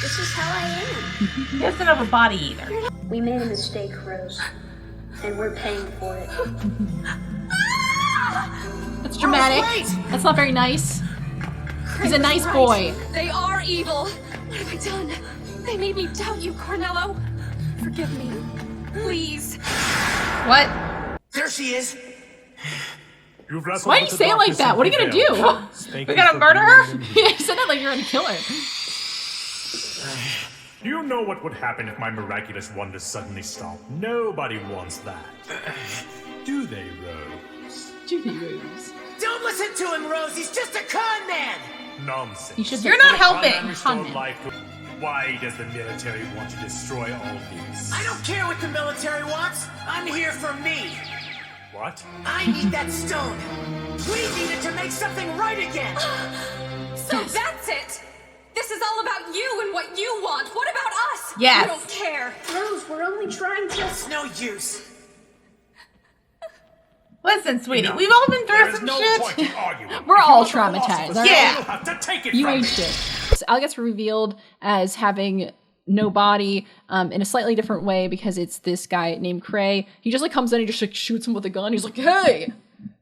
[SPEAKER 4] This is how I am.
[SPEAKER 2] he doesn't have a body either.
[SPEAKER 4] We made a mistake, Rose. And we're paying for it.
[SPEAKER 1] That's dramatic. That's not very nice. He's a nice boy.
[SPEAKER 8] They are evil. What have I done? They made me doubt you, Carnello. Forgive me. Please.
[SPEAKER 2] What?
[SPEAKER 3] There she is.
[SPEAKER 9] You've wrestled
[SPEAKER 1] Why do
[SPEAKER 9] with
[SPEAKER 1] you
[SPEAKER 9] the
[SPEAKER 1] say it like
[SPEAKER 9] darkness
[SPEAKER 1] that?
[SPEAKER 9] and
[SPEAKER 1] What are you gonna
[SPEAKER 9] prevailed.
[SPEAKER 1] do?
[SPEAKER 9] Thank
[SPEAKER 2] We
[SPEAKER 9] you
[SPEAKER 2] gotta
[SPEAKER 9] for
[SPEAKER 2] murder
[SPEAKER 9] being
[SPEAKER 2] her?
[SPEAKER 1] Yeah, you said that like you're gonna kill her.
[SPEAKER 9] Do you know what would happen if my miraculous wonders suddenly stop? Nobody wants that. Do they, Rose?
[SPEAKER 3] Don't listen to him, Rose. He's just a con man.
[SPEAKER 9] Nonsense.
[SPEAKER 1] You should.
[SPEAKER 2] You're not
[SPEAKER 9] Con man
[SPEAKER 2] helping.
[SPEAKER 9] restored
[SPEAKER 1] Con man.
[SPEAKER 9] life to- Why does the military want to destroy all this?
[SPEAKER 3] I don't care what the military wants. I'm here for me.
[SPEAKER 9] What?
[SPEAKER 3] I need that stone. We need it to make something right again.
[SPEAKER 8] So that's it! This is all about you and what you want. What about us?
[SPEAKER 2] Yes.
[SPEAKER 8] You don't care.
[SPEAKER 4] Rose, we're only trying to...
[SPEAKER 3] It's no use.
[SPEAKER 2] Listen, sweetie, we've all been
[SPEAKER 9] There
[SPEAKER 2] through
[SPEAKER 9] is
[SPEAKER 2] some
[SPEAKER 9] no
[SPEAKER 2] shit.
[SPEAKER 9] point in arguing.
[SPEAKER 1] We're
[SPEAKER 9] If you
[SPEAKER 1] all
[SPEAKER 9] want the
[SPEAKER 1] traumatized,
[SPEAKER 9] philosopher's
[SPEAKER 1] all
[SPEAKER 9] stone,
[SPEAKER 2] right?
[SPEAKER 9] You'll have to take it
[SPEAKER 1] You
[SPEAKER 9] from
[SPEAKER 1] ain't
[SPEAKER 9] me.
[SPEAKER 1] shit. So Al gets revealed as having no body in a slightly different way because it's this guy named Cray. He just comes in and just shoots him with a gun. He's like, "Hey,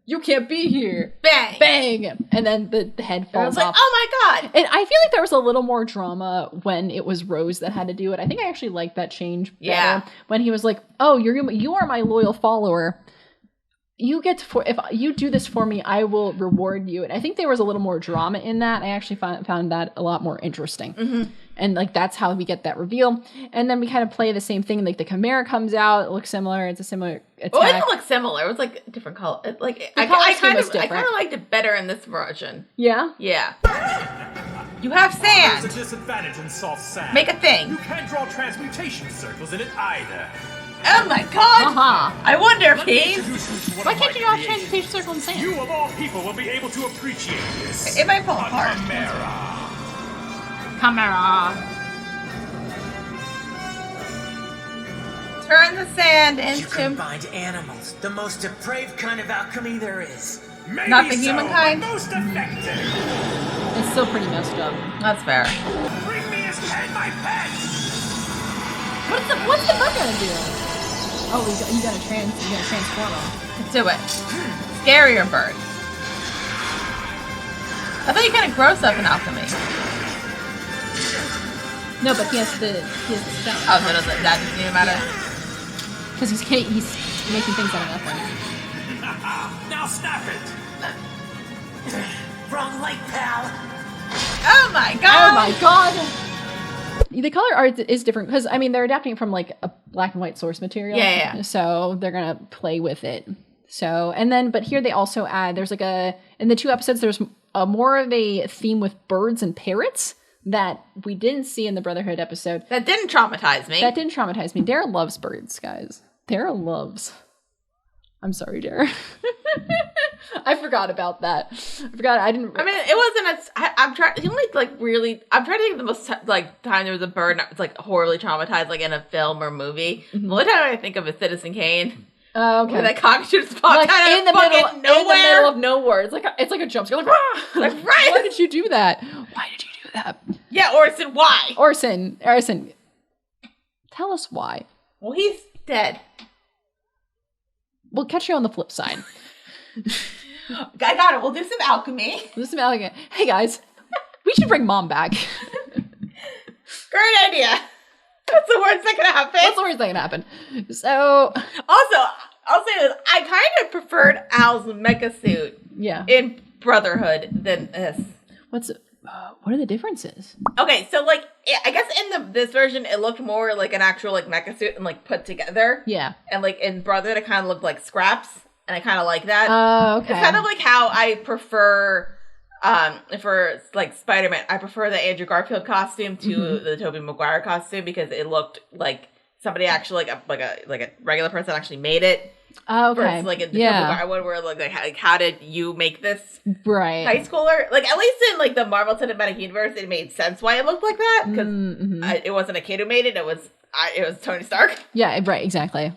[SPEAKER 1] you can't be here."
[SPEAKER 2] Bang.
[SPEAKER 1] Bang. And then the head
[SPEAKER 2] I was
[SPEAKER 1] falls
[SPEAKER 2] like,
[SPEAKER 1] off.
[SPEAKER 2] oh my god.
[SPEAKER 1] And I feel like there was a little more drama when it was Rose that had to do it. I think I actually liked that change better.
[SPEAKER 2] Yeah.
[SPEAKER 1] When he was like, "Oh, you are my loyal follower." you get to, if you do this for me, I will reward you. And I think there was a little more drama in that. I actually found that a lot more interesting. And like that's how we get that reveal. And then we kind of play the same thing. Like the Chimera comes out, it looks similar. It's a similar attack.
[SPEAKER 2] Well, it didn't look similar. It was like a different color. I kind of liked it better in this version.
[SPEAKER 1] Yeah?
[SPEAKER 2] Yeah. You have sand.
[SPEAKER 9] There's a disadvantage in soft sand.
[SPEAKER 2] Make a thing.
[SPEAKER 9] You can't draw transmutation circles in it either.
[SPEAKER 2] Oh my god! I wonder if
[SPEAKER 1] Why can't you draw a transmutation circle in sand?
[SPEAKER 9] You of all people will be able to appreciate this.
[SPEAKER 2] It might fall apart.
[SPEAKER 1] Chimera.
[SPEAKER 2] Turn the sand into...
[SPEAKER 3] You combined animals, the most depraved kind of alchemy there is.
[SPEAKER 9] Maybe
[SPEAKER 2] not the human kind?
[SPEAKER 9] Most effective.
[SPEAKER 1] It's still pretty messed up.
[SPEAKER 2] That's fair.
[SPEAKER 9] Bring me his head, my pet!
[SPEAKER 1] What's the bug gonna do? Oh, you gotta transform him.
[SPEAKER 2] Let's do it. Scarier bird. I thought you kind of gross up in alchemy.
[SPEAKER 1] No, but he has the stone.
[SPEAKER 2] Oh, so that doesn't even matter?
[SPEAKER 1] Because he's making things out of nothing.
[SPEAKER 9] Now snap it!
[SPEAKER 3] Wrong light, pal.
[SPEAKER 2] Oh my god!
[SPEAKER 1] Oh my god! The color art is different because I mean they're adapting it from like a black and white source material.
[SPEAKER 2] Yeah.
[SPEAKER 1] So they're gonna play with it. So but here they also add there's like in the 2 episodes there's more of a theme with birds and parrots that we didn't see in the Brotherhood episode.
[SPEAKER 2] That didn't traumatize me.
[SPEAKER 1] Dara loves birds, guys. Dara loves. I'm sorry, Dara. I forgot about that. I didn't.
[SPEAKER 2] I mean, it wasn't. I'm trying. The only I'm trying to think of the most time there was a bird that was like horribly traumatized, like in a film or movie. The only time I think of is Citizen Kane.
[SPEAKER 1] Oh, okay.
[SPEAKER 2] Where that cockatoo spot
[SPEAKER 1] like
[SPEAKER 2] kind
[SPEAKER 1] in the middle of nowhere. It's like a jump scare. Like,
[SPEAKER 2] like right.
[SPEAKER 1] Why did you do that? Why did you do that?
[SPEAKER 2] Yeah, Orson. Why?
[SPEAKER 1] Orson. Tell us why.
[SPEAKER 2] Well, he's dead.
[SPEAKER 1] We'll catch you on the flip side.
[SPEAKER 2] I got it. We'll do some alchemy.
[SPEAKER 1] Hey guys, we should bring Mom back.
[SPEAKER 2] Great idea. That's the worst that can happen.
[SPEAKER 1] So,
[SPEAKER 2] also, I'll say this: I kind of preferred Al's mecha suit. In Brotherhood than this.
[SPEAKER 1] What are the differences?
[SPEAKER 2] Okay, so like I guess in this version it looked more like an actual like mecha suit and like put together.
[SPEAKER 1] Yeah.
[SPEAKER 2] And like in Brotherhood it kind of looked like scraps, and I kind of like that.
[SPEAKER 1] Oh, okay.
[SPEAKER 2] It's kind of like how I prefer for like Spider-Man, I prefer the Andrew Garfield costume to the Tobey Maguire costume because it looked like somebody actually like a regular person actually made it.
[SPEAKER 1] Oh, okay.
[SPEAKER 2] Versus like in the Tobey Maguire one where like how did you make this high schooler? Like at least in like the Marvel Cinematic Universe, it made sense why it looked like that because it wasn't a kid who made it. It was Tony Stark.
[SPEAKER 1] Yeah, right, exactly.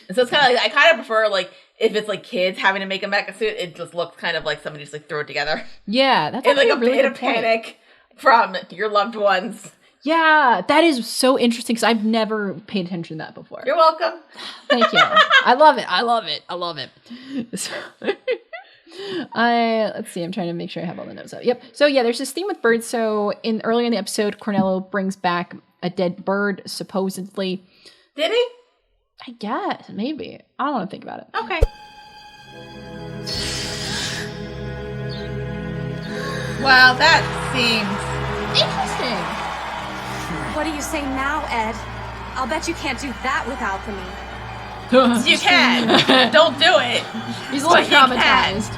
[SPEAKER 2] And so it's kind of like I kind of prefer like if it's like kids having to make a mecha suit, it just looks kind of like somebody just like threw it together.
[SPEAKER 1] Yeah, that's
[SPEAKER 2] like a
[SPEAKER 1] really
[SPEAKER 2] bit of panic from your loved ones.
[SPEAKER 1] Yeah, that is so interesting because I've never paid attention to that before.
[SPEAKER 2] You're welcome.
[SPEAKER 1] Thank you. I love it. So, let's see. I'm trying to make sure I have all the notes up. Yep. So yeah, there's this theme with birds. So earlier in the episode, Cornello brings back a dead bird, supposedly.
[SPEAKER 2] Did he?
[SPEAKER 1] I guess maybe. I don't want to think about it.
[SPEAKER 2] Okay. Well, that seems
[SPEAKER 1] interesting.
[SPEAKER 8] What do you say now, Ed? I'll bet you can't do that with alchemy.
[SPEAKER 2] You can. Don't do it.
[SPEAKER 1] He's a little traumatized.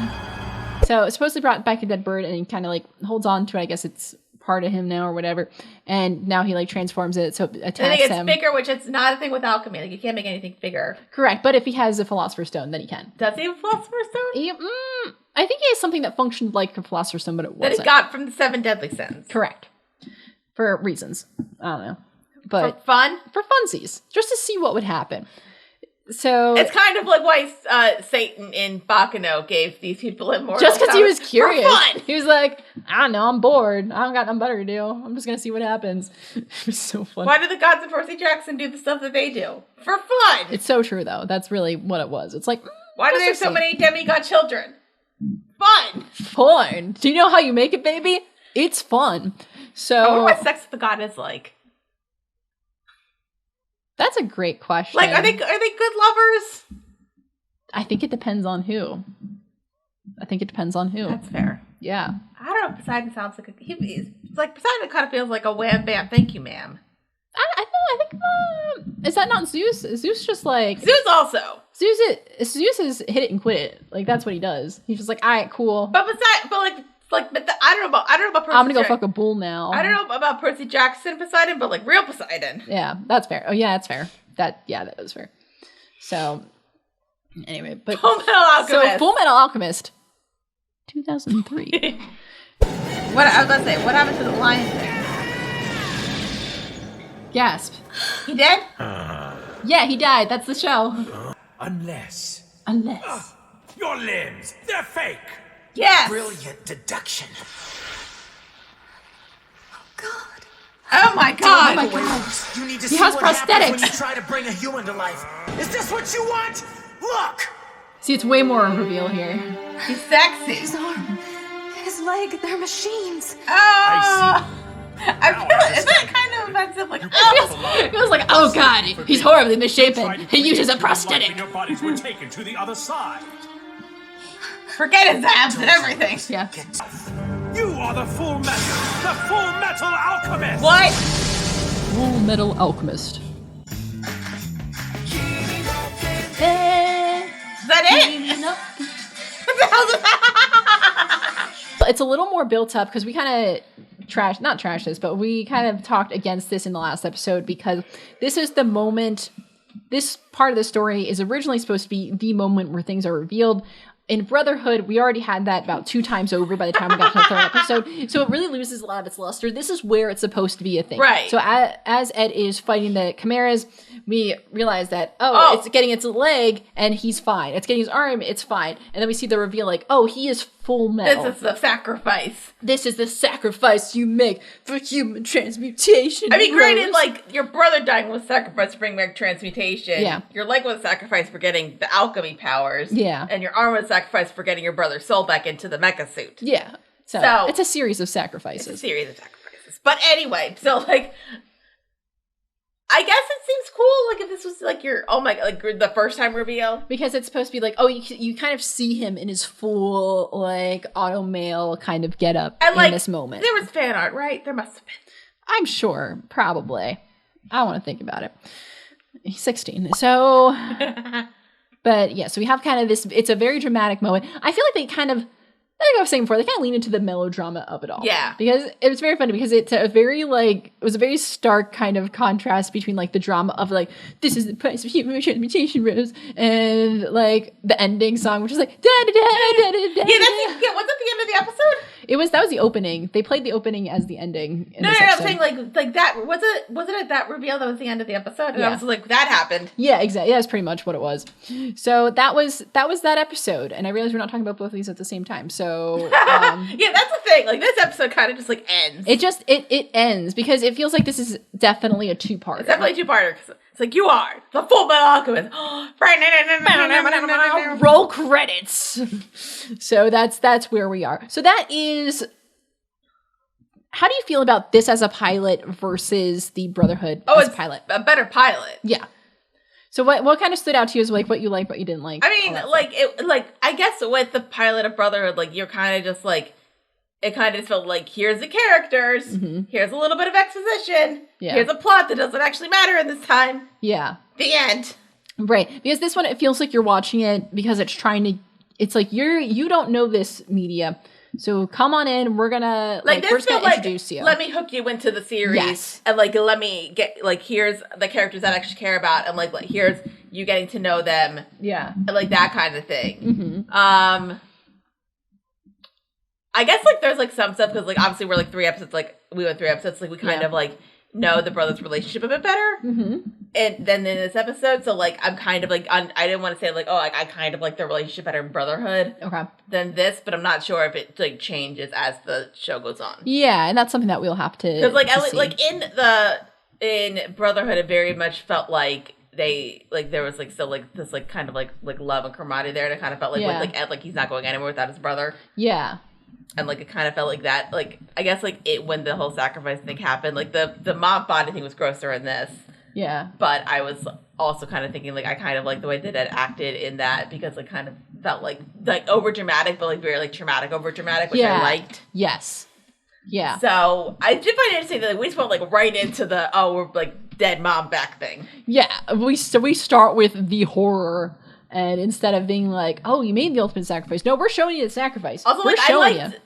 [SPEAKER 1] So it's supposedly brought back a dead bird and he kind of like holds on to it. I guess it's part of him now or whatever. And now he like transforms it so it attacks him.
[SPEAKER 2] I think it's bigger, which it's not a thing with alchemy. Like you can't make anything bigger.
[SPEAKER 1] Correct. But if he has a Philosopher's Stone, then he can.
[SPEAKER 2] Does he have a Philosopher's Stone?
[SPEAKER 1] I think he has something that functioned like a Philosopher's Stone, but it wasn't.
[SPEAKER 2] That he got from the 7 Deadly Sins.
[SPEAKER 1] Correct. For reasons. I don't know. But
[SPEAKER 2] for fun?
[SPEAKER 1] For funsies. Just to see what would happen. So
[SPEAKER 2] it's kind of like why Satan in Baccano gave these people immortal
[SPEAKER 1] just because he was curious.
[SPEAKER 2] For fun.
[SPEAKER 1] He was like, I don't know, I'm bored. I don't got nothing better to do. I'm just gonna see what happens. It was so fun.
[SPEAKER 2] Why do the gods of Percy Jackson do the stuff that they do? For fun.
[SPEAKER 1] It's so true though. That's really what it was. It's like
[SPEAKER 2] why do they have so many demigod children? Fun.
[SPEAKER 1] Fun. Do you know how you make it, baby? It's fun. So
[SPEAKER 2] I wonder what sex with the god is like.
[SPEAKER 1] That's a great question.
[SPEAKER 2] Like, are they good lovers?
[SPEAKER 1] I think it depends on who.
[SPEAKER 2] That's fair.
[SPEAKER 1] Yeah.
[SPEAKER 2] I don't know. Poseidon sounds like it's like Poseidon kind of feels like a wham bam thank you ma'am.
[SPEAKER 1] I think is that not Zeus? Is Zeus just like
[SPEAKER 2] Zeus also?
[SPEAKER 1] Zeus is hit it and quit it. Like that's what he does. He's just like, all right, cool.
[SPEAKER 2] But I don't know about Percy.
[SPEAKER 1] I'm gonna go fuck a bull now.
[SPEAKER 2] I don't know about Percy Jackson Poseidon, but like real Poseidon.
[SPEAKER 1] Yeah, that's fair. Oh yeah, that's fair. That is fair. So anyway, but
[SPEAKER 2] Fullmetal Alchemist.
[SPEAKER 1] So Fullmetal Alchemist, 2003.
[SPEAKER 2] What I was about to say? What happened to the lion thing?
[SPEAKER 1] Gasp.
[SPEAKER 2] He dead?
[SPEAKER 1] Yeah, he died. That's the show.
[SPEAKER 5] Unless
[SPEAKER 9] Your limbs, they're fake.
[SPEAKER 2] Yes.
[SPEAKER 3] Brilliant deduction.
[SPEAKER 2] Oh my god.
[SPEAKER 1] Oh my god.
[SPEAKER 3] You need to
[SPEAKER 1] He
[SPEAKER 3] see
[SPEAKER 1] has
[SPEAKER 3] what happens when you
[SPEAKER 1] prosthetics.
[SPEAKER 3] try to bring a human to life. Is this what you want? Look!
[SPEAKER 1] See, it's way more reveal here.
[SPEAKER 2] He's sexy.
[SPEAKER 8] His arm, his leg, they're machines.
[SPEAKER 2] Oh. I feel it. Isn't it kind of offensive? Like,
[SPEAKER 1] It was like, oh god, he's horribly misshapen. He uses a prosthetic.
[SPEAKER 9] Your bodies were taken to the other side.
[SPEAKER 2] forget his abs and everything.
[SPEAKER 1] Yeah.
[SPEAKER 9] You are the Fullmetal Alchemist.
[SPEAKER 2] What?
[SPEAKER 1] Fullmetal Alchemist.
[SPEAKER 2] Is that it? What the hell is that?
[SPEAKER 1] It's a little more built up because we kind of not trashed this, but we kind of talked against this in the last episode because this is the moment, this part of the story is originally supposed to be the moment where things are revealed. In Brotherhood, we already had that about 2 times over by the time we got to the third episode. So it really loses a lot of its luster. This is where it's supposed to be a thing.
[SPEAKER 2] Right.
[SPEAKER 1] So as Ed is fighting the chimeras, we realize that, it's getting its leg and he's fine. It's getting his arm, it's fine. And then we see the reveal like, oh, he is full metal.
[SPEAKER 2] This is the sacrifice.
[SPEAKER 1] This is the sacrifice you make for human transmutation.
[SPEAKER 2] I mean, granted,
[SPEAKER 1] Rose.
[SPEAKER 2] like, your brother dying was sacrifice to bring back transmutation.
[SPEAKER 1] Yeah.
[SPEAKER 2] Your leg was sacrifice for getting the alchemy powers.
[SPEAKER 1] Yeah.
[SPEAKER 2] And your arm was sacrifice for getting your brother's soul back into the mecha suit.
[SPEAKER 1] Yeah. So it's a series of sacrifices.
[SPEAKER 2] It's a series of sacrifices. But anyway, so, like, I guess it seems cool, like, if this was, like, your, the first time reveal.
[SPEAKER 1] Because it's supposed to be like, oh, you kind of see him in his full, like, auto male kind of getup
[SPEAKER 2] And, like,
[SPEAKER 1] in this moment.
[SPEAKER 2] There was fan art, right? There must have been.
[SPEAKER 1] I'm sure. Probably. I don't want to think about it. He's 16. So, but yeah, so we have kind of this, it's a very dramatic moment. I feel like they kind of, like I was saying before, they kind of lean into the melodrama of it all.
[SPEAKER 2] Yeah.
[SPEAKER 1] Because it was very funny because it's a very like, it was a very stark kind of contrast between like the drama of like, this is the price of human transmutation, Rose, and like the ending song, which is like, da da da da da da.
[SPEAKER 2] Yeah, what's at the end of the episode?
[SPEAKER 1] That was the opening. They played the opening as the ending.
[SPEAKER 2] No, I'm saying like that. Was it at that reveal that was the end of the episode? And
[SPEAKER 1] Yeah.
[SPEAKER 2] I was like, that happened.
[SPEAKER 1] Yeah, exactly. Yeah, that's pretty much what it was. So that was that episode, and I realized we're not talking about both of these at the same time. So
[SPEAKER 2] Yeah, that's the thing. Like this episode kind of just like ends.
[SPEAKER 1] it ends because it feels like this is definitely a 2-part.
[SPEAKER 2] It's definitely a 2-parter. It's like you are the Fullmetal Alchemist.
[SPEAKER 1] Roll credits. So that's where we are. So that is. How do you feel about this as a pilot versus the Brotherhood as a pilot?
[SPEAKER 2] A better pilot.
[SPEAKER 1] Yeah. So what kind of stood out to you as like what you liked, what you didn't like?
[SPEAKER 2] I mean, I guess with the pilot of Brotherhood, like you're kind of just like, it kind of just felt like here's the characters, here's a little bit of exposition, here's a plot that doesn't actually matter in this time.
[SPEAKER 1] Yeah.
[SPEAKER 2] The end.
[SPEAKER 1] Right. Because this one, it feels like you're watching it because it's like you don't know this media. So come on in, we're gonna we're just gonna introduce you.
[SPEAKER 2] Let me hook you into the series,
[SPEAKER 1] Yes.
[SPEAKER 2] and let me get here's the characters that I actually care about, and like here's you getting to know them,
[SPEAKER 1] Yeah.
[SPEAKER 2] and like that kind of thing.
[SPEAKER 1] Mm-hmm.
[SPEAKER 2] I guess there's some stuff because obviously we're 3 episodes, we went 3 episodes, we kind of know the brothers' relationship a bit better, and then in this episode, so I'm kind of I didn't want to say I kind of like their relationship better in Brotherhood, than this, but I'm not sure if it changes as the show goes on.
[SPEAKER 1] Yeah, and that's something that we'll have to
[SPEAKER 2] because in Brotherhood, it very much felt like they there was still this kind of love and camaraderie there, and it kind of felt with Ed he's not going anywhere without his brother.
[SPEAKER 1] Yeah.
[SPEAKER 2] And it kind of felt like that. I guess when the whole sacrifice thing happened, the mob body thing was grosser in this.
[SPEAKER 1] Yeah.
[SPEAKER 2] But I was also kind of thinking, like, I kind of like the way that it acted in that, because it kind of felt like over dramatic, but like very like traumatic over dramatic, which I liked.
[SPEAKER 1] Yes. Yeah.
[SPEAKER 2] So I did find it interesting that like, we just went like right into the we're like dead mom back thing.
[SPEAKER 1] Yeah. We start with the horror, and instead of being like, oh, you made the ultimate sacrifice, no, we're showing you the sacrifice.
[SPEAKER 2] Also,
[SPEAKER 1] we're
[SPEAKER 2] like
[SPEAKER 1] showing
[SPEAKER 2] I liked.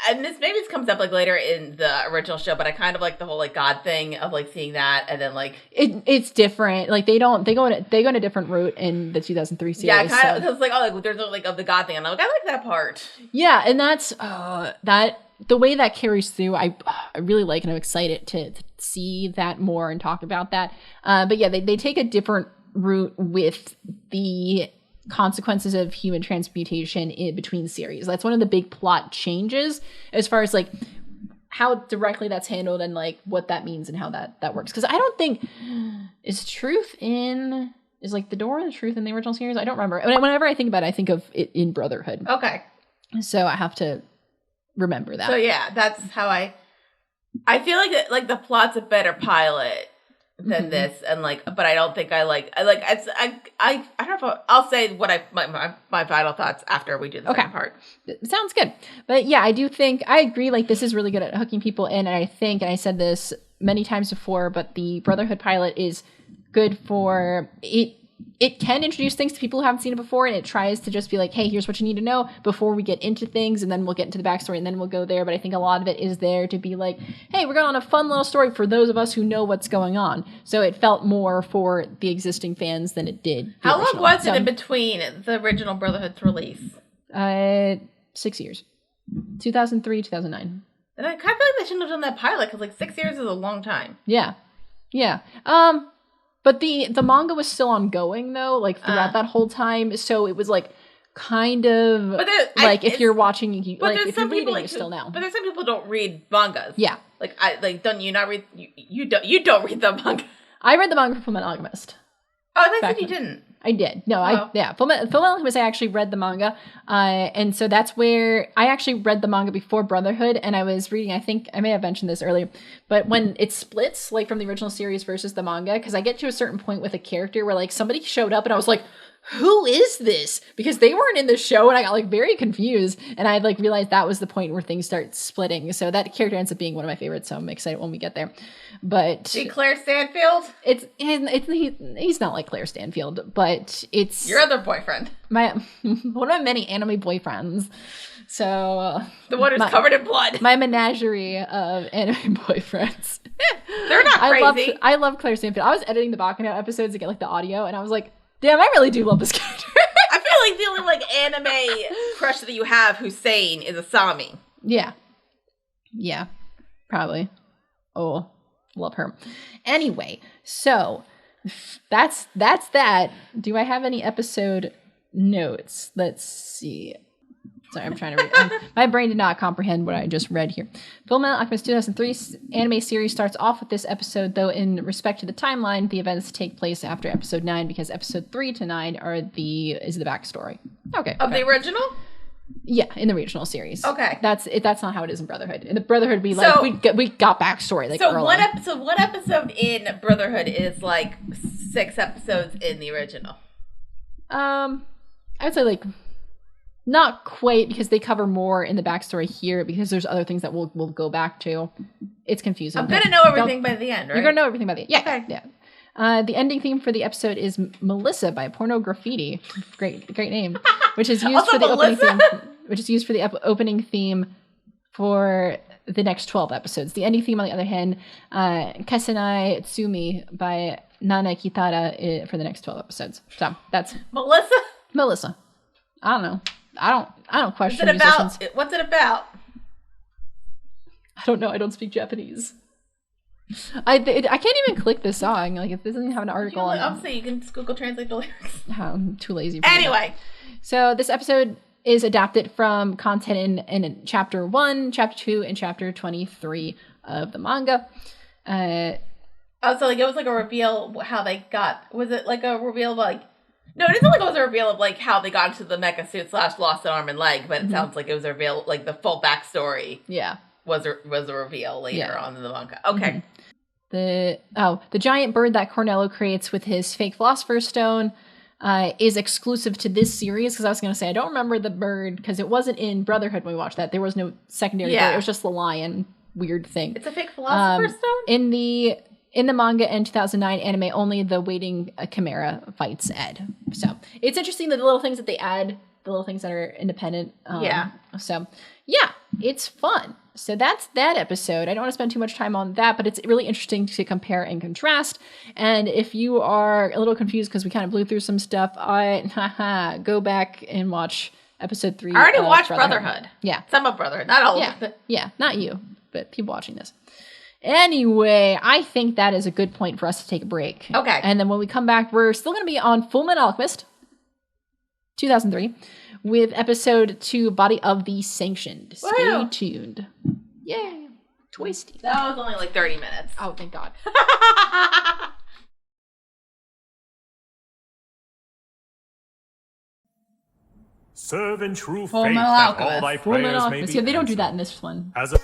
[SPEAKER 2] And this comes up like later in the original show, but I kind of like the whole like God thing of like seeing that, and then like
[SPEAKER 1] it's different. Like they go in a different route in the 2003 series.
[SPEAKER 2] Yeah, kind of. It's like, oh, like there's like of the God thing, and I'm like, I like that part.
[SPEAKER 1] Yeah, and that's that the way that carries through. I really like, and I'm excited to see that more and talk about that. But yeah, they take a different route with the consequences of human transmutation in between series. That's one of the big plot changes as far as like how directly that's handled and like what that means and how that works. Because I don't think is like the door the truth in the original series. I don't remember. Whenever I think about it, I think of it in Brotherhood.
[SPEAKER 2] Okay,
[SPEAKER 1] so I have to remember that.
[SPEAKER 2] So yeah, that's how I feel like the plot's a better pilot than this, and like, but I don't think I don't know if I'll say what my final thoughts after we do the second part.
[SPEAKER 1] Sounds good. But yeah, I do think I agree, like this is really good at hooking people in, and I think, and I said this many times before, but the Brotherhood pilot is good for it. It can introduce things to people who haven't seen it before, and it tries to just be like, hey, here's what you need to know before we get into things, and then we'll get into the backstory, and then we'll go there. But I think a lot of it is there to be like, hey, we're going on a fun little story for those of us who know what's going on. So it felt more for the existing fans than it did.
[SPEAKER 2] How long was it in between the original Brotherhood's release?
[SPEAKER 1] 6 years. 2003, 2009.
[SPEAKER 2] And I kind of feel like they shouldn't have done that pilot, because like 6 years is a long time.
[SPEAKER 1] Yeah. Yeah. But the manga was still ongoing though, like throughout that whole time. So it was like kind of like if you're watching, like if you're reading, you're still now.
[SPEAKER 2] But there's some people who don't read mangas.
[SPEAKER 1] Yeah.
[SPEAKER 2] Like don't you not read? You don't read the manga.
[SPEAKER 1] I read the manga for Fullmetal Alchemist.
[SPEAKER 2] Oh, I thought you didn't.
[SPEAKER 1] I did. No, Fullmetal Alchemist, I actually read the manga. And so that's where I actually read the manga before Brotherhood, and I was reading, I think I may have mentioned this earlier, but when it splits, like from the original series versus the manga, because I get to a certain point with a character where like somebody showed up and I was like, who is this? Because they weren't in the show, and I got like very confused, and I like realized that was the point where things start splitting. So that character ends up being one of my favorites, so I'm excited when we get there. But
[SPEAKER 2] Claire Stanfield?
[SPEAKER 1] He's not like Claire Stanfield, but it's
[SPEAKER 2] your other boyfriend.
[SPEAKER 1] One of my many anime boyfriends. So
[SPEAKER 2] the one who's covered in blood.
[SPEAKER 1] My menagerie of anime boyfriends.
[SPEAKER 2] They're not crazy.
[SPEAKER 1] I love Claire Stanfield. I was editing the Bacchanal episodes to get like the audio, and I was like, damn, I really do love this character.
[SPEAKER 2] I feel like the only like anime crush that you have who's sane is Asami.
[SPEAKER 1] Yeah. Yeah. Probably. Oh, love her. Anyway, so that's that. Do I have any episode notes? Let's see. Sorry, I'm trying to read. My brain did not comprehend what I just read here. Fullmetal Alchemist 2003 anime series starts off with this episode, though in respect to the timeline, the events take place after episode 9 because episode 3 to 9 is the backstory. Okay.
[SPEAKER 2] Of the original?
[SPEAKER 1] Yeah, in the original series.
[SPEAKER 2] Okay.
[SPEAKER 1] That's not how it is in Brotherhood. In the Brotherhood, we got backstory like early.
[SPEAKER 2] One episode in Brotherhood is like 6 episodes in the original.
[SPEAKER 1] I would say like not quite, because they cover more in the backstory here because there's other things that we'll go back to. It's confusing.
[SPEAKER 2] I'm gonna know everything by the end, right?
[SPEAKER 1] You're gonna know everything by the end. Yeah.
[SPEAKER 2] Okay.
[SPEAKER 1] Yeah. The ending theme for the episode is Melissa by Porno Graffiti. Great name. Which is used for the opening theme. Which is used for the opening theme for the next 12 episodes. The ending theme, on the other hand, Kasenai Tsumi by Nana Kitara for the next 12 episodes. So that's Melissa. I don't know. I don't question musicians.
[SPEAKER 2] What's it about?
[SPEAKER 1] I don't know. I don't speak Japanese. I can't even click this song. Like, it doesn't even have an article on it.
[SPEAKER 2] Obviously, you can just Google Translate the lyrics.
[SPEAKER 1] I'm too lazy for
[SPEAKER 2] Anyway.
[SPEAKER 1] that. So this episode is adapted from content in Chapter 1, Chapter 2, and Chapter 23 of the manga.
[SPEAKER 2] So like it was like a reveal how they got... Was it like a reveal of like... No, it isn't like it was a reveal of like how they got into the mecha suit / lost an arm and leg, but it sounds like it was a reveal, like the full backstory.
[SPEAKER 1] Yeah.
[SPEAKER 2] Was a reveal later on in the manga. Okay.
[SPEAKER 1] The giant bird that Cornello creates with his fake Philosopher's Stone is exclusive to this series, because I was going to say I don't remember the bird because it wasn't in Brotherhood when we watched that. There was no secondary bird. It was just the lion weird thing.
[SPEAKER 2] It's a fake Philosopher's Stone?
[SPEAKER 1] In the manga and 2009 anime, only the waiting Chimera fights Ed. So it's interesting that the little things that they add, the little things that are independent. So yeah, it's fun. So that's that episode. I don't want to spend too much time on that, but it's really interesting to compare and contrast. And if you are a little confused because we kind of blew through some stuff, go back and watch episode 3.
[SPEAKER 2] I already watched Brotherhood.
[SPEAKER 1] Yeah.
[SPEAKER 2] Some of Brotherhood, not all of it.
[SPEAKER 1] Yeah, not you, but people watching this. Anyway, I think that is a good point for us to take a break.
[SPEAKER 2] Okay.
[SPEAKER 1] And then when we come back, we're still going to be on Fullmetal Alchemist, 2003. With episode 2, Body of the Sanctioned. Stay tuned. Yay. Twisty.
[SPEAKER 2] That was only like 30 minutes.
[SPEAKER 1] Oh, thank God.
[SPEAKER 9] Serve in true faith
[SPEAKER 2] Fullmetal
[SPEAKER 9] that
[SPEAKER 2] Alchemist.
[SPEAKER 9] all thy
[SPEAKER 1] Fullmetal
[SPEAKER 9] prayers may
[SPEAKER 1] Alchemist.
[SPEAKER 9] be
[SPEAKER 1] Yeah, they don't do
[SPEAKER 9] answered.
[SPEAKER 1] that in this one.
[SPEAKER 9] As a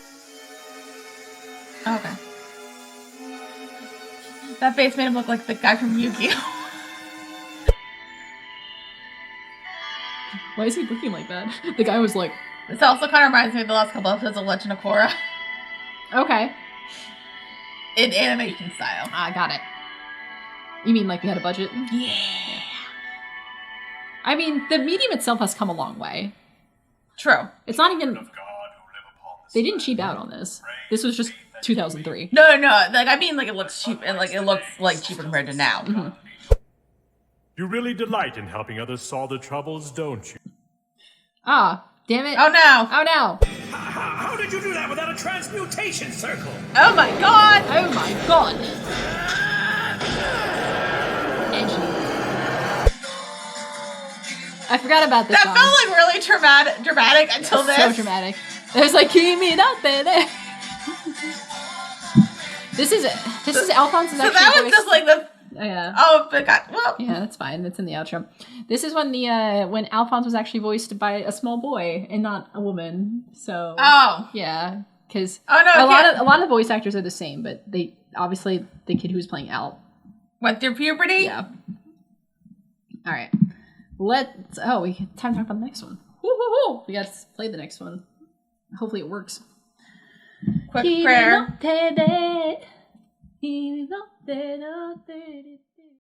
[SPEAKER 2] Okay. That face made him look like the guy from Yu-Gi-Oh!
[SPEAKER 1] Why is he looking like that? The guy was like...
[SPEAKER 2] This also kind of reminds me of the last couple episodes of Legend of Korra.
[SPEAKER 1] Okay.
[SPEAKER 2] In animation style.
[SPEAKER 1] I got it. You mean like we had a budget?
[SPEAKER 2] Yeah.
[SPEAKER 1] I mean, the medium itself has come a long way.
[SPEAKER 2] True.
[SPEAKER 1] It's not even... They didn't cheap out on this. This was just 2003.
[SPEAKER 2] No. Like, I mean, like, it looks cheap, and, like, it looks, like, cheaper compared to now.
[SPEAKER 1] Mm-hmm.
[SPEAKER 9] You really delight in helping others solve their troubles, don't you?
[SPEAKER 1] Ah, damn it.
[SPEAKER 2] Oh, no.
[SPEAKER 1] Oh, no.
[SPEAKER 5] How did you do that without a transmutation circle?
[SPEAKER 2] Oh, my God.
[SPEAKER 1] Oh, my God. Edgy. I forgot about this song.
[SPEAKER 2] That felt, like, really dramatic until this.
[SPEAKER 1] So dramatic. It was like, Kimi da te. This is Alphonse's
[SPEAKER 2] So
[SPEAKER 1] actual
[SPEAKER 2] that was
[SPEAKER 1] voice.
[SPEAKER 2] just, like, the...
[SPEAKER 1] Yeah.
[SPEAKER 2] Oh, but God. Well.
[SPEAKER 1] Yeah, that's fine. That's in the outro. This is when when Alphonse was actually voiced by a small boy and not a woman. So
[SPEAKER 2] Oh.
[SPEAKER 1] yeah, because
[SPEAKER 2] a
[SPEAKER 1] lot of voice actors are the same, but they obviously the kid who was playing Al
[SPEAKER 2] went through puberty.
[SPEAKER 1] Yeah. All right. Time to talk about the next one. We got to play the next one. Hopefully it works.
[SPEAKER 2] Quick prayer.